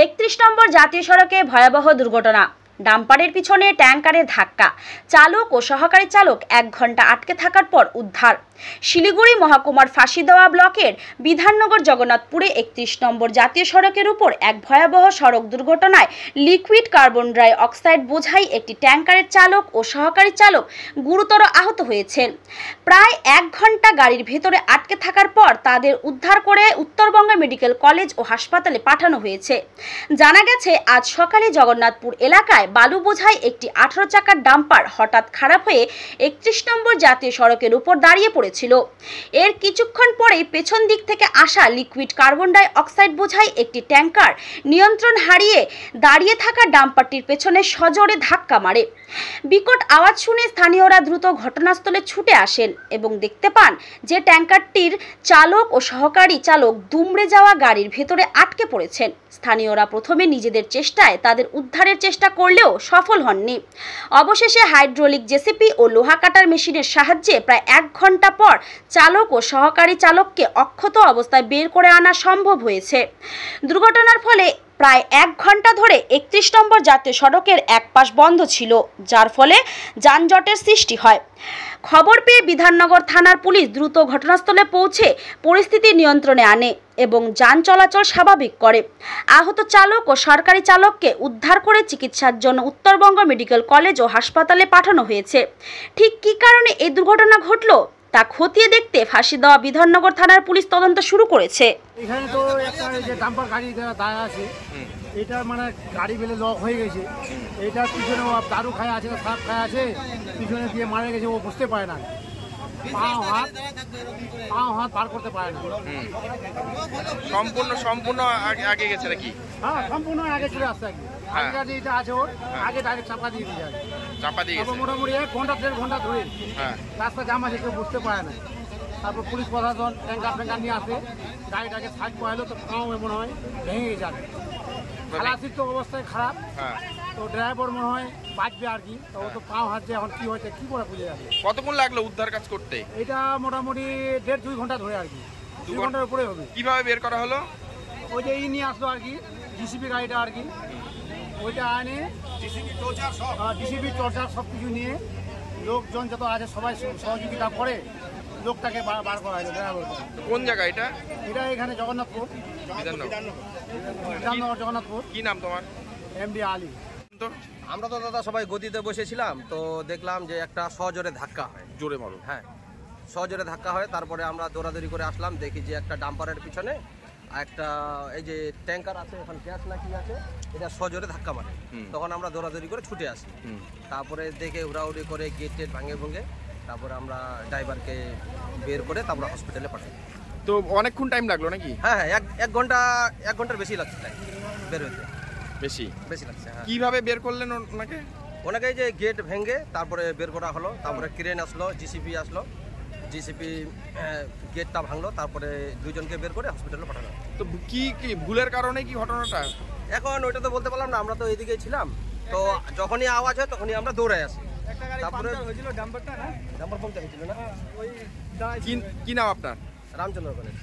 31 নম্বর জাতীয় সড়কে ভয়াবহ দুর্ঘটনা। ডাম্পারের পিছনে ট্যাঙ্কারের ধাক্কা, চালক ও সহকারী চালক 1 ঘন্টা আটকে থাকার পর উদ্ধার। শিলিগুড়ি মহকুমার ফাঁসিদেওয়া ব্লকের বিধাননগর জগন্নাথপুরে 31 নম্বর জাতীয় সড়কের উপর এক ভয়াবহ সড়ক দুর্ঘটনায় লিকুইড কার্বন ডাই অক্সাইড বোঝাই একটি ট্যাঙ্কারের চালক ও সহকারী চালক গুরুতর আহত হয়েছেন। প্রায় 1 ঘন্টা গাড়ির ভেতরে আটকে থাকার পর তাদের উদ্ধার করে উত্তরবঙ্গ মেডিকেল কলেজ ও হাসপাতালে পাঠানো হয়েছে। জানা গেছে, আজ সকালে জগন্নাথপুর এলাকায় বালু বোঝাই একটি 18 চাকার ডাম্পার হঠাৎ খারাপ হয়ে 31 নম্বর জাতীয় সড়কের উপর দাঁড়িয়ে পড়েছিল। এর কিছুক্ষণ পরেই পেছন দিক থেকে আসা লিকুইড কার্বন ডাই অক্সাইড বোঝাই একটি ট্যাঙ্কার নিয়ন্ত্রণ হারিয়ে দাঁড়িয়ে থাকা ডাম্পারটির পেছনে সজোরে ধাক্কা মারে। বিকট আওয়াজ শুনে স্থানীয়রা দ্রুত ঘটনাস্থলে ছুটে আসেন এবং দেখতে পান যে ট্যাঙ্কারটির চালক ও সহকারী চালক দুমড়ে যাওয়া গাড়ির ভেতরে আটকে পড়েছেন। স্থানীয়রা প্রথমে নিজেদের চেষ্টায় তাদের উদ্ধারের চেষ্টা করলেও সফল হননি। অবশেষে হাইড্রোলিক জেসিপি ও লোহা কাটার মেশিনের সাহায্যে প্রায় 1 ঘন্টা পর চালক ও সহকারী চালককে অক্ষত অবস্থায় বের করে আনা সম্ভব হয়েছে। দুর্ঘটনার ফলে প্রায় 1 ঘন্টা ধরে 31 নম্বর জাতীয় সড়কের এক পাশ বন্ধ ছিল, যার ফলে যানজটের সৃষ্টি হয়। খবর পেয়ে বিধাননগর থানার পুলিশ দ্রুত ঘটনাস্থলে পৌঁছে পরিস্থিতি নিয়ন্ত্রণে আনে এবং যান চলাচল স্বাভাবিক করে। আহত চালক ও সরকারি চালককে উদ্ধার করে চিকিৎসার জন্য উত্তরবঙ্গ মেডিকেল কলেজ ও হাসপাতালে পাঠানো হয়েছে। ঠিক কী কারণে এই দুর্ঘটনা ঘটল তা খতিয়ে দেখতে ফাঁসিদেওয়া বিধাননগর থানার পুলিশ তদন্ত শুরু করেছে। এখানে তো একটা যে ডাম্পার গাড়ি দাঁড়া আছে, এটা মানে গাড়ি বেলে লক হয়ে গেছে। এটা পিছনে দারু খায় আছে, সাপ খায় আছে, পিছনে দিয়ে মারা গেছে, ও বুঝতে পারে না, পাও হাত পার করতে পারে না। সম্পূর্ণ আগে গেছে নাকি? হ্যাঁ, সম্পূর্ণ আগে চলে আসছে। আগে যেটা আছে ওর আগে ডাইরেক্ট চাপা দিয়ে দিয়ে যায়, চাপা দিয়ে গেছে। মোটামুটি 1 ঘন্টা 1.5 ঘন্টা ধরে রাস্তা জাম আছে, কেউ বুঝতে পারে না। তারপর পুলিশ প্রশাসন ট্যাঙ্কার নিয়ে আসে, গাড়িটাকে সাইড করালো তো পাও মনে হয় ভেঙে যাবে। খালাসির তো অবস্থায় খারাপ, তো ড্রাইভার মনে হয় বাঁচবে আর কি। তো ও তো পাও হাত যে এখন কি হয়েছে কি করে বুঝে যাবে। কতক্ষণ লাগলো উদ্ধার কাজ করতে? এটা মোটামুটি 1.5-2 ঘন্টা ধরে আর কি, 2 ঘন্টার উপরে হবে। কিভাবে বের করা হলো? ওই যে নিয়ে আসলো আর কি, জিসিবি গাড়িটা আর কি, ওইটা আনে ডিসিবি টর্চার সব কিছু নিয়ে লোকজন যত আছে সবাই সহযোগিতা করে লোকটাকে বার করা হয়েছে। কোন জায়গা এটা? এটা এখানে জগন্নাথপুর, বিধাননগর জগন্নাথপুর। কি নাম তোমার? এমডি আলী। আমরা তো দাদা সবাই গদিতে বসেছিলাম, তো দেখলাম যে একটা সজোরে ধাক্কা হয়। জোরে মারো। হ্যাঁ, সজোরে ধাক্কা হয়। তারপরে আমরা দৌড়াদৌড়ি করে আসলাম, দেখি যে একটা ডাম্পারের পিছনে একটা এই যে ট্যাঙ্কার আছে, এখন গ্যাস না কি আছে, এটা সজোরে ধাক্কা মারে। তখন আমরা দৌড়াদৌড়ি করে ছুটে আসি। তারপরে দেখে উড়াউড়ি করে গেট টেট ভেঙে তারপরে আমরা ড্রাইভারকে বের করে তারপরে হসপিটালে পাঠাই। তো অনেকক্ষণ টাইম লাগলো নাকি? হ্যাঁ, 1 ঘন্টার বেশি লাগছে টাইম বের হইতে। বেশি লাগছে। হ্যাঁ। কিভাবে বের করলেন ওনাকে যে গেট ভেঙে তারপরে বের করা হলো। তারপরে ক্রেন আসলো, জিসিপি আসলো, জিসিপি গেটটা ভাঙলো, তারপরে 2 জনকে বের করে হসপিটালে পাঠানো। তো কি ভুলের কারণে কি ঘটনাটা? এখন ওইটা তো বলতে পারলাম না, আমরা তো এইদিকেই ছিলাম। তো যখনই আওয়াজ হয় তখনই আমরা দৌড়ে আসি। তারপরে ডাম্পার পাংচার হয়েছিল না? কি নাম আপনার? রামচন্দ্র কলেজ।